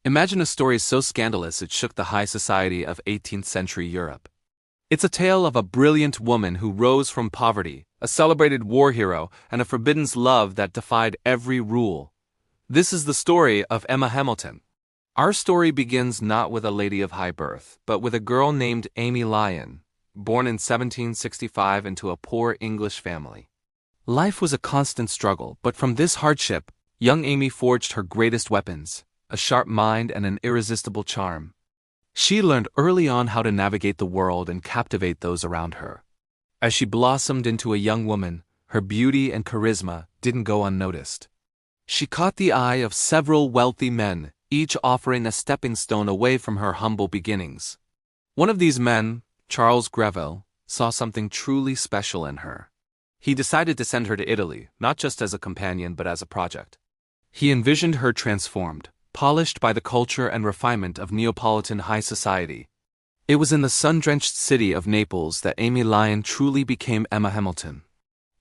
Imagine a story so scandalous it shook the high society of 18th century Europe. It's a tale of a brilliant woman who rose from poverty, a celebrated war hero, and a forbidden love that defied every rule. This is the story of Emma Hamilton. Our story begins not with a lady of high birth, but with a girl named Amy Lyon, born in 1765 into a poor English family. Life was a constant struggle, but from this hardship, young Amy forged her greatest weapons, a sharp mind and an irresistible charm. She learned early on how to navigate the world and captivate those around her. As she blossomed into a young woman, her beauty and charisma didn't go unnoticed. She caught the eye of several wealthy men, each offering a stepping stone away from her humble beginnings. One of these men, Charles Greville, saw something truly special in her. He decided to send her to Italy, not just as a companion but as a project. He envisioned her transformed, polished by the culture and refinement of Neapolitan high society. It was in the sun-drenched city of Naples that Amy Lyon truly became Emma Hamilton.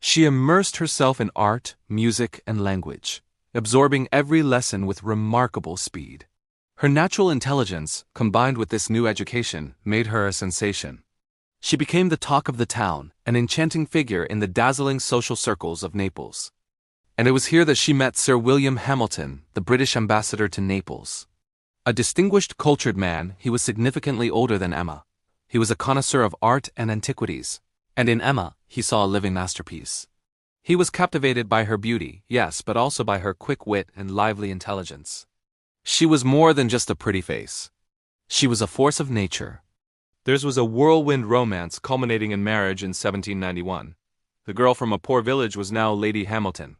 She immersed herself in art, music, and language, absorbing every lesson with remarkable speed. Her natural intelligence, combined with this new education, made her a sensation. She became the talk of the town, an enchanting figure in the dazzling social circles of Naples. And it was here that she met Sir William Hamilton, the British ambassador to Naples. A distinguished, cultured man, he was significantly older than Emma. He was a connoisseur of art and antiquities, and in Emma, he saw a living masterpiece. He was captivated by her beauty, yes, but also by her quick wit and lively intelligence. She was more than just a pretty face. She was a force of nature. Theirs was a whirlwind romance culminating in marriage in 1791. The girl from a poor village was now Lady Hamilton.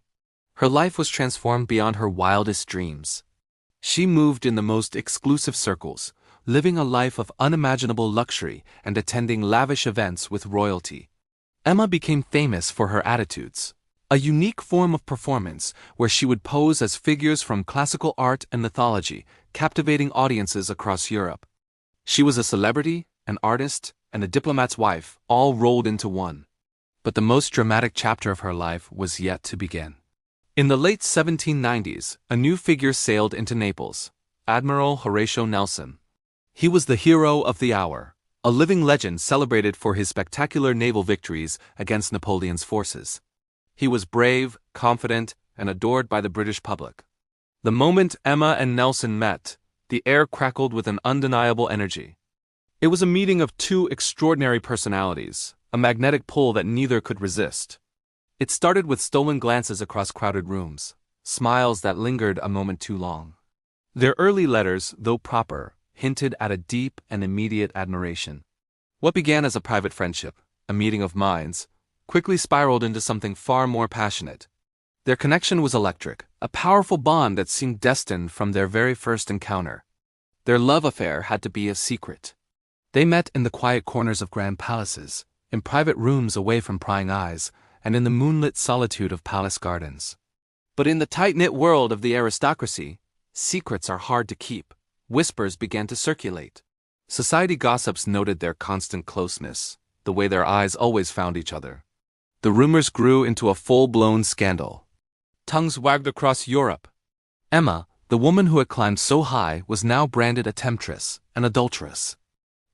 Her life was transformed beyond her wildest dreams. She moved in the most exclusive circles, living a life of unimaginable luxury and attending lavish events with royalty. Emma became famous for her attitudes, a unique form of performance where she would pose as figures from classical art and mythology, captivating audiences across Europe. She was a celebrity, an artist, and a diplomat's wife, all rolled into one. But the most dramatic chapter of her life was yet to begin. In the late 1790s, a new figure sailed into Naples, Admiral Horatio Nelson. He was the hero of the hour, a living legend celebrated for his spectacular naval victories against Napoleon's forces. He was brave, confident, and adored by the British public. The moment Emma and Nelson met, the air crackled with an undeniable energy. It was a meeting of two extraordinary personalities, a magnetic pull that neither could resist. It started with stolen glances across crowded rooms, smiles that lingered a moment too long. Their early letters, though proper, hinted at a deep and immediate admiration. What began as a private friendship, a meeting of minds, quickly spiraled into something far more passionate. Their connection was electric, a powerful bond that seemed destined from their very first encounter. Their love affair had to be a secret. They met in the quiet corners of grand palaces, in private rooms away from prying eyes, and in the moonlit solitude of palace gardens. But in the tight-knit world of the aristocracy, secrets are hard to keep. Whispers began to circulate. Society gossips noted their constant closeness, the way their eyes always found each other. The rumors grew into a full-blown scandal. Tongues wagged across Europe. Emma, the woman who had climbed so high, was now branded a temptress, an adulteress.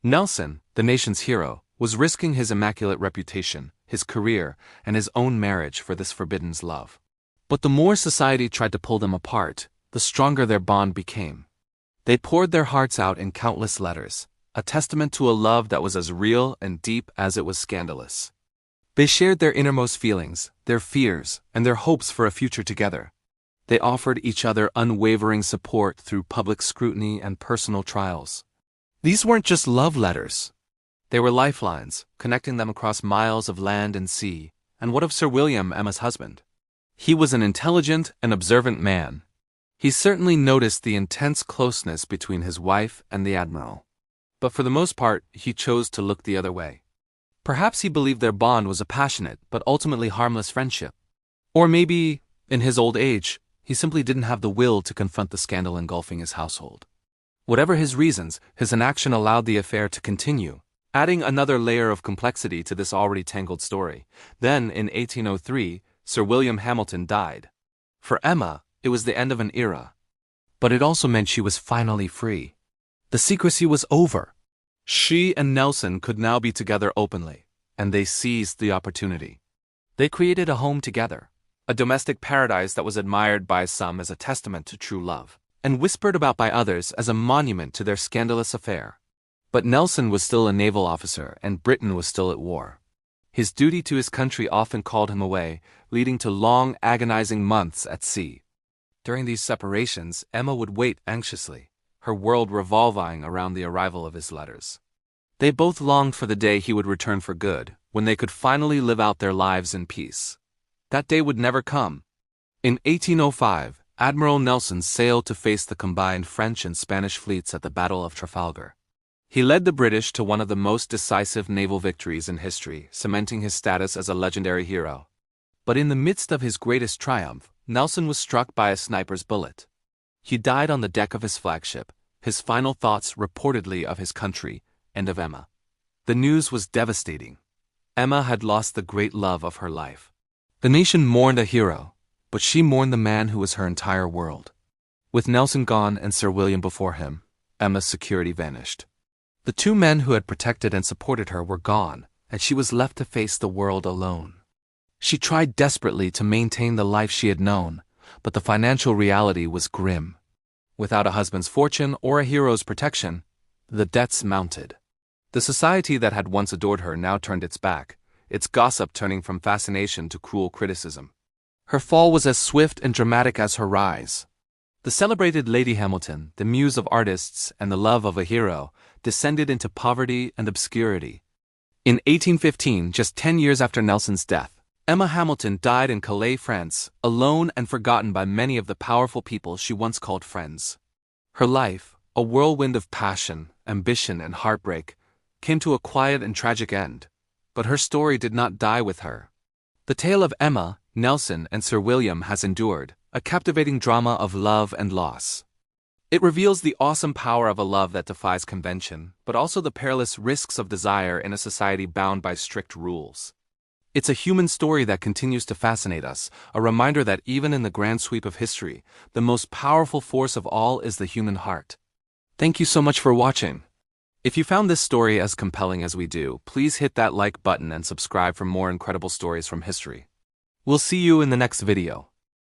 Nelson, the nation's hero, was risking his immaculate reputation, his career, and his own marriage for this forbidden love. But the more society tried to pull them apart, the stronger their bond became. They poured their hearts out in countless letters, a testament to a love that was as real and deep as it was scandalous. They shared their innermost feelings, their fears, and their hopes for a future together. They offered each other unwavering support through public scrutiny and personal trials. These weren't just love letters. They were lifelines, connecting them across miles of land and sea. And what of Sir William, Emma's husband? He was an intelligent and observant man. He certainly noticed the intense closeness between his wife and the admiral. But for the most part, he chose to look the other way. Perhaps he believed their bond was a passionate but ultimately harmless friendship. Or maybe, in his old age, he simply didn't have the will to confront the scandal engulfing his household. Whatever his reasons, his inaction allowed the affair to continue, adding another layer of complexity to this already tangled story. Then, in 1803, Sir William Hamilton died. For Emma, it was the end of an era. But it also meant she was finally free. The secrecy was over. She and Nelson could now be together openly, and they seized the opportunity. They created a home together, a domestic paradise that was admired by some as a testament to true love, and whispered about by others as a monument to their scandalous affair. But Nelson was still a naval officer, and Britain was still at war. His duty to his country often called him away, leading to long, agonizing months at sea. During these separations, Emma would wait anxiously, her world revolving around the arrival of his letters. They both longed for the day he would return for good, when they could finally live out their lives in peace. That day would never come. In 1805, Admiral Nelson sailed to face the combined French and Spanish fleets at the Battle of Trafalgar. He led the British to one of the most decisive naval victories in history, cementing his status as a legendary hero. But in the midst of his greatest triumph, Nelson was struck by a sniper's bullet. He died on the deck of his flagship, his final thoughts reportedly of his country and of Emma. The news was devastating. Emma had lost the great love of her life. The nation mourned a hero, but she mourned the man who was her entire world. With Nelson gone and Sir William before him, Emma's security vanished. The two men who had protected and supported her were gone, and she was left to face the world alone. She tried desperately to maintain the life she had known, but the financial reality was grim. Without a husband's fortune or a hero's protection, the debts mounted. The society that had once adored her now turned its back, its gossip turning from fascination to cruel criticism. Her fall was as swift and dramatic as her rise. The celebrated Lady Hamilton, the muse of artists and the love of a hero, descended into poverty and obscurity. In 1815, just 10 years after Nelson's death, Emma Hamilton died in Calais, France, alone and forgotten by many of the powerful people she once called friends. Her life, a whirlwind of passion, ambition, and heartbreak, came to a quiet and tragic end. But her story did not die with her. The tale of Emma, Nelson, and Sir William has endured, a captivating drama of love and loss. It reveals the awesome power of a love that defies convention, but also the perilous risks of desire in a society bound by strict rules. It's a human story that continues to fascinate us, a reminder that even in the grand sweep of history, the most powerful force of all is the human heart. Thank you so much for watching. If you found this story as compelling as we do, please hit that like button and subscribe for more incredible stories from history. We'll see you in the next video.